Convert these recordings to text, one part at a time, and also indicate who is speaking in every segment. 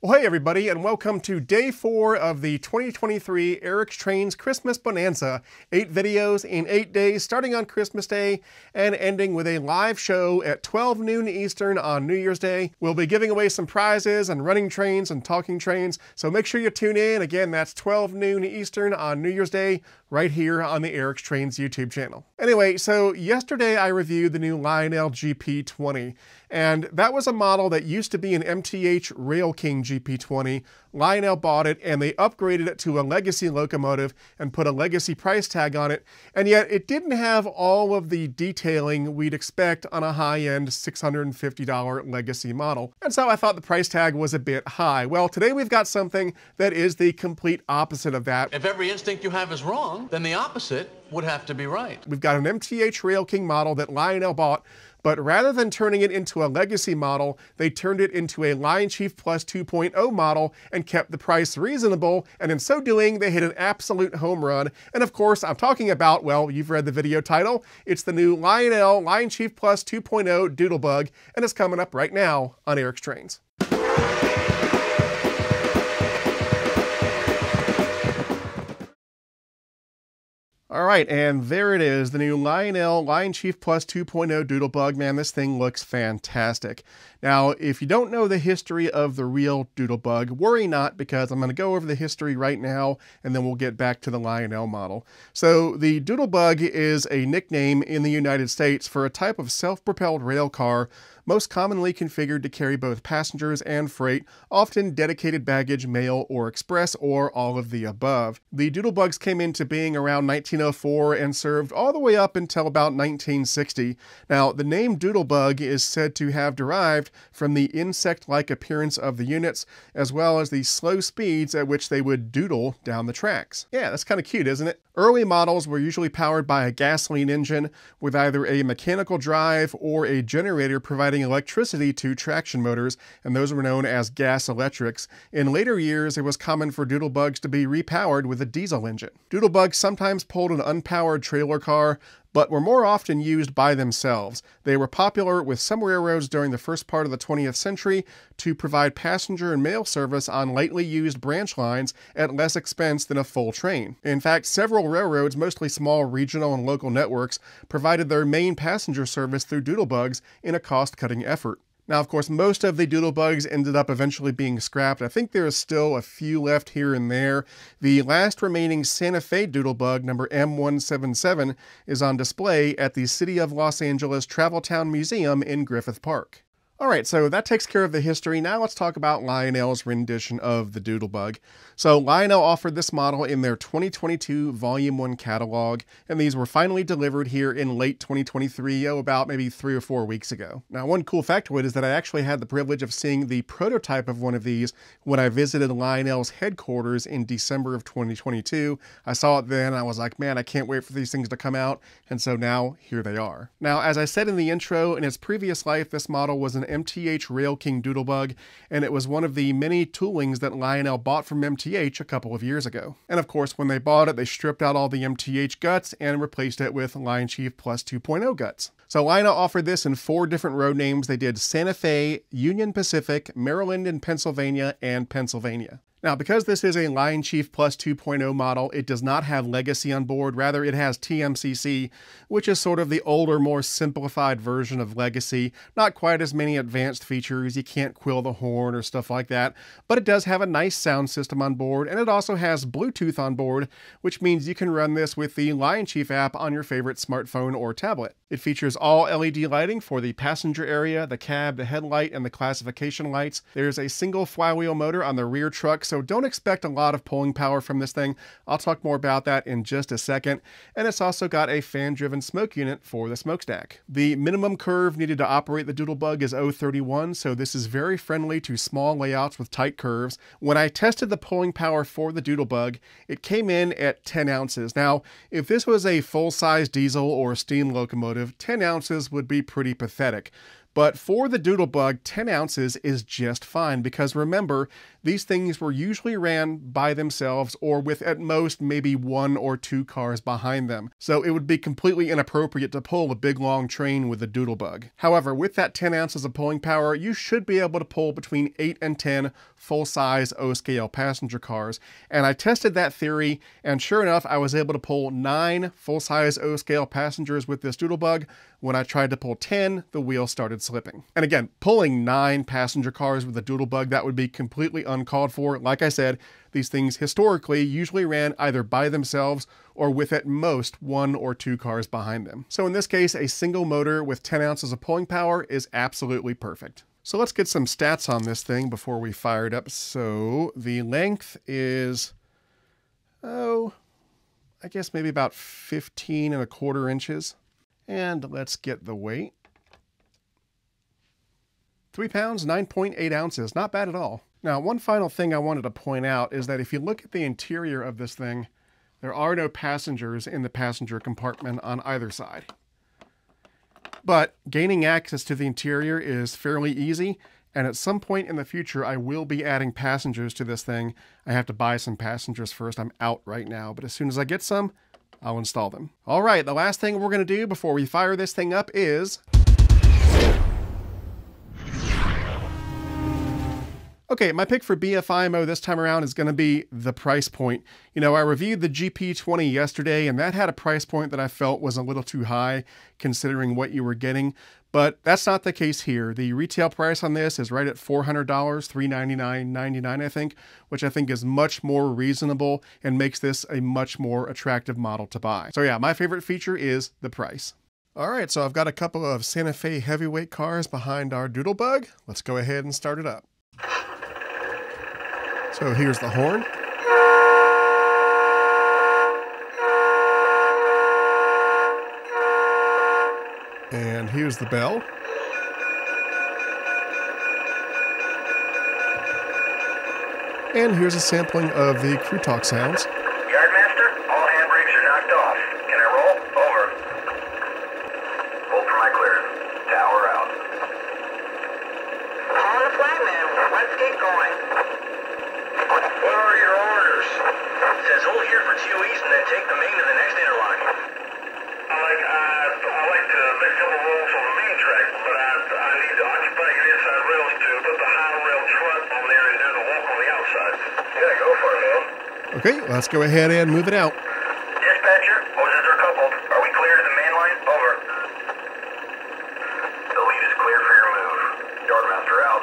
Speaker 1: Well, hey everybody, and welcome to day 4 of the 2023 Eric's Trains Christmas Bonanza. 8 videos in 8 days, starting on Christmas Day and ending with a live show at 12 noon Eastern on New Year's Day. We'll be giving away some prizes and running trains and talking trains, so make sure you tune in. Again, that's 12 noon Eastern on New Year's Day, right here on the Eric's Trains YouTube channel. Anyway, so yesterday I reviewed the new Lionel GP20, and that was a model that used to be an MTH Rail King GP20. Lionel bought it and they upgraded it to a legacy locomotive and put a legacy price tag on it, and yet it didn't have all of the detailing we'd expect on a high-end $650 legacy model. And so I thought the price tag was a bit high. Well, today we've got something that is the complete opposite of that.
Speaker 2: If every instinct you have is wrong, then the opposite would have to be right.
Speaker 1: We've got an MTH Rail King model that Lionel bought, but rather than turning it into a legacy model, they turned it into a Lion Chief Plus 2.0 model and kept the price reasonable, and in so doing, they hit an absolute home run. And of course, I'm talking about, well, you've read the video title, it's the new Lionel Lion Chief Plus 2.0 Doodlebug, and it's coming up right now on Eric's Trains. All right, and there it is, the new Lionel Lion Chief Plus 2.0 Doodlebug. Man, this thing looks fantastic. Now, if you don't know the history of the real Doodlebug, worry not, because I'm going to go over the history right now, and then we'll get back to the Lionel model. So, the Doodlebug is a nickname in the United States for a type of self-propelled rail car, most commonly configured to carry both passengers and freight, often dedicated baggage, mail, or express, or all of the above. The Doodlebugs came into being around 1904 and served all the way up until about 1960. Now, the name Doodlebug is said to have derived from the insect-like appearance of the units, as well as the slow speeds at which they would doodle down the tracks. Yeah, that's kind of cute, isn't it? Early models were usually powered by a gasoline engine with either a mechanical drive or a generator providing electricity to traction motors, and those were known as gas electrics. In later years, it was common for Doodlebugs to be repowered with a diesel engine. Doodlebugs sometimes pulled an unpowered trailer car, but were more often used by themselves. They were popular with some railroads during the first part of the 20th century to provide passenger and mail service on lightly used branch lines at less expense than a full train. In fact, several railroads, mostly small regional and local networks, provided their main passenger service through Doodlebugs in a cost-cutting effort. Now, of course, most of the Doodlebugs ended up eventually being scrapped. I think there is still a few left here and there. The last remaining Santa Fe Doodlebug, number M177, is on display at the City of Los Angeles Traveltown Museum in Griffith Park. Alright, so that takes care of the history. Now let's talk about Lionel's rendition of the Doodlebug. So Lionel offered this model in their 2022 Volume 1 catalog, and these were finally delivered here in late 2023, about maybe 3 or 4 weeks ago. Now, one cool factoid is that I actually had the privilege of seeing the prototype of one of these when I visited Lionel's headquarters in December of 2022. I saw it then, and I was like, man, I can't wait for these things to come out, and so now, here they are. Now, as I said in the intro, in its previous life, this model was an MTH Rail King Doodlebug, and it was one of the many toolings that Lionel bought from MTH a couple of years ago. And of course, when they bought it, they stripped out all the MTH guts and replaced it with Lion Chief Plus 2.0 guts. So Lionel offered this in 4 different road names. They did Santa Fe, Union Pacific, Maryland and Pennsylvania, and Pennsylvania. Now, because this is a Lion Chief Plus 2.0 model, it does not have Legacy on board. Rather, it has TMCC, which is sort of the older, more simplified version of Legacy. Not quite as many advanced features. You can't quill the horn or stuff like that, but it does have a nice sound system on board, and it also has Bluetooth on board, which means you can run this with the Lion Chief app on your favorite smartphone or tablet. It features all LED lighting for the passenger area, the cab, the headlight, and the classification lights. There's a single flywheel motor on the rear truck, so don't expect a lot of pulling power from this thing. I'll talk more about that in just a second. And it's also got a fan-driven smoke unit for the smokestack. The minimum curve needed to operate the Doodlebug is 0.31, so this is very friendly to small layouts with tight curves. When I tested the pulling power for the Doodlebug, it came in at 10 ounces. Now, if this was a full-size diesel or steam locomotive, 10 ounces would be pretty pathetic. But for the Doodlebug, 10 ounces is just fine, because remember, these things were usually ran by themselves or with at most maybe 1 or 2 cars behind them. So it would be completely inappropriate to pull a big long train with the Doodlebug. However, with that 10 ounces of pulling power, you should be able to pull between 8 and 10 full-size O-scale passenger cars. And I tested that theory, and sure enough, I was able to pull 9 full-size O-scale passengers with this Doodlebug. When I tried to pull 10, the wheel started slipping. And again, pulling 9 passenger cars with a Doodlebug, that would be completely uncalled for. Like I said, these things historically usually ran either by themselves or with at most 1 or 2 cars behind them. So in this case, a single motor with 10 ounces of pulling power is absolutely perfect. So let's get some stats on this thing before we fire it up. So the length is, I guess maybe about 15¼ inches. And let's get the weight. 3 pounds, 9.8 ounces. Not bad at all. Now, one final thing I wanted to point out is that if you look at the interior of this thing, there are no passengers in the passenger compartment on either side. But gaining access to the interior is fairly easy, and at some point in the future, I will be adding passengers to this thing. I have to buy some passengers first. I'm out right now, but as soon as I get some, I'll install them. All right, the last thing we're going to do before we fire this thing up is... Okay, my pick for BFIMO this time around is going to be the price point. You know, I reviewed the GP20 yesterday, and that had a price point that I felt was a little too high considering what you were getting, but that's not the case here. The retail price on this is right at $400, $399.99 I think, which I think is much more reasonable and makes this a much more attractive model to buy. So yeah, my favorite feature is the price. All right, so I've got a couple of Santa Fe heavyweight cars behind our Doodlebug. Let's go ahead and start it up. So here's the horn. And here's the bell. And here's a sampling of the crew talk sounds.
Speaker 3: Yardmaster, all handbrakes are knocked off. Can I roll? Over. Hold for my clearance. Tower out.
Speaker 4: On the flagman. Let's get going.
Speaker 3: What are your orders? Says hold here for 2 east and then take the main to the next interlock. I like to let some roll from the main track, but I need to occupy your inside railing to put the high rail front on there and do the walk on the outside. Yeah, go for it, man.
Speaker 1: Okay, let's go ahead and move it out.
Speaker 3: Dispatcher, hoses are coupled. Are we clear to the main line? Over. The lead is clear for your move. Yardmaster out.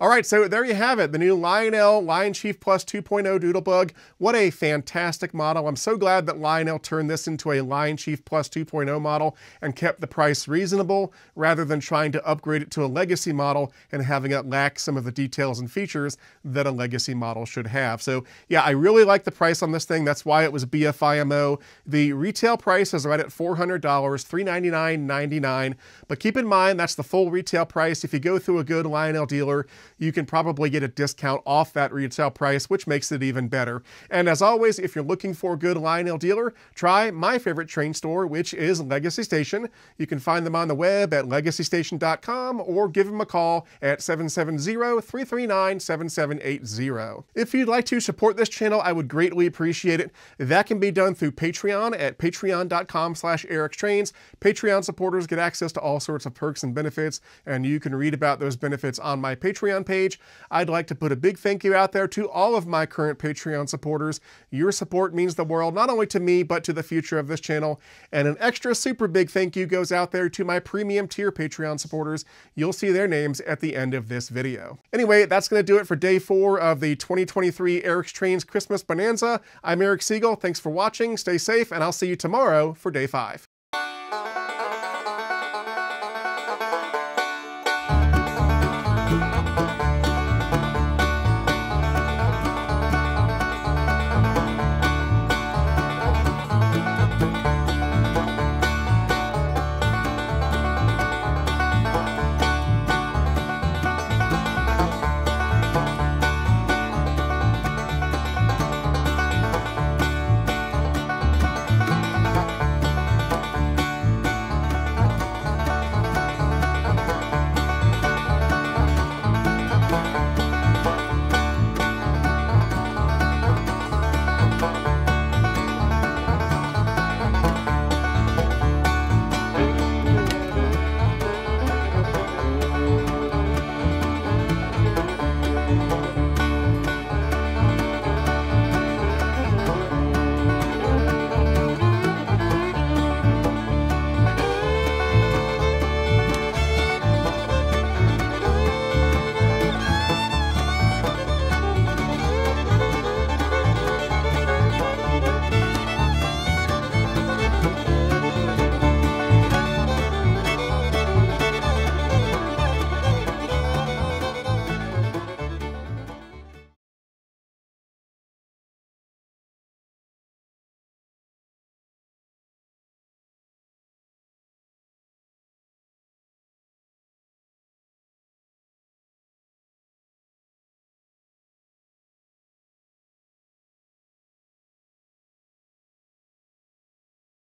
Speaker 1: All right, so there you have it, the new Lionel Lion Chief Plus 2.0 Doodlebug. What a fantastic model. I'm so glad that Lionel turned this into a Lion Chief Plus 2.0 model and kept the price reasonable rather than trying to upgrade it to a legacy model and having it lack some of the details and features that a legacy model should have. So yeah, I really like the price on this thing. That's why it was BFIMO. The retail price is right at $400, $399.99. But keep in mind, that's the full retail price. If you go through a good Lionel dealer, you can probably get a discount off that retail price, which makes it even better. And as always, if you're looking for a good Lionel dealer, try my favorite train store, which is Legacy Station. You can find them on the web at legacystation.com or give them a call at 770-339-7780. If you'd like to support this channel, I would greatly appreciate it. That can be done through Patreon at patreon.com/ericstrains. Patreon supporters get access to all sorts of perks and benefits, and you can read about those benefits on my Patreon page. I'd like to put a big thank you out there to all of my current Patreon supporters. Your support means the world, not only to me, but to the future of this channel. And an extra super big thank you goes out there to my premium tier Patreon supporters. You'll see their names at the end of this video. Anyway, that's going to do it for day 4 of the 2023 Eric's Trains Christmas Bonanza. I'm Eric Siegel. Thanks for watching. Stay safe, and I'll see you tomorrow for day 5.